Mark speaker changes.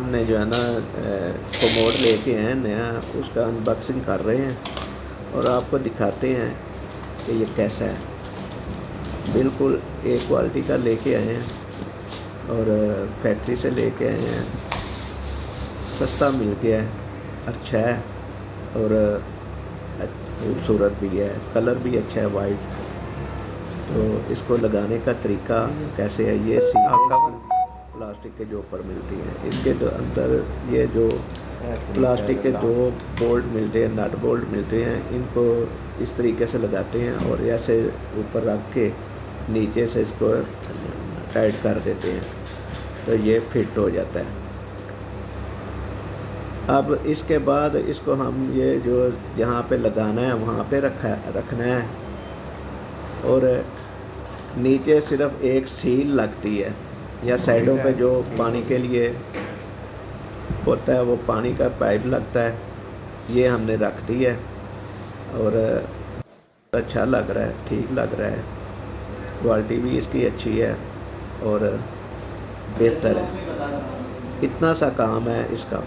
Speaker 1: हमने जो है ना कोमोड लेके आए नया, उसका अनबॉक्सिंग कर रहे हैं और आपको दिखाते हैं कि ये कैसा है। बिल्कुल एक क्वालिटी का लेके आए हैं और फैक्ट्री से लेके आए हैं। सस्ता मिल गया है, अच्छा है और खूबसूरत भी है, कलर भी अच्छा है वाइट। तो इसको लगाने का तरीका कैसे है, ये सीधे प्लास्टिक के जो ऊपर मिलती हैं, इसके अंदर ये जो प्लास्टिक के दो बोल्ट मिलते हैं, नट बोल्ट मिलते हैं, इनको इस तरीके से लगाते हैं और ऐसे ऊपर रख के नीचे से इसको टाइट कर देते हैं तो ये फिट हो जाता है। अब इसके बाद इसको हम ये जो जहाँ पे लगाना है वहाँ पे रखना है और नीचे सिर्फ एक सील लगती है या साइडों पे जो पानी के लिए होता है वो पानी का पाइप लगता है, ये हमने रख दी है और अच्छा लग रहा है, ठीक लग रहा है। क्वालिटी भी इसकी अच्छी है और बेहतर है। इतना सा काम है इसका।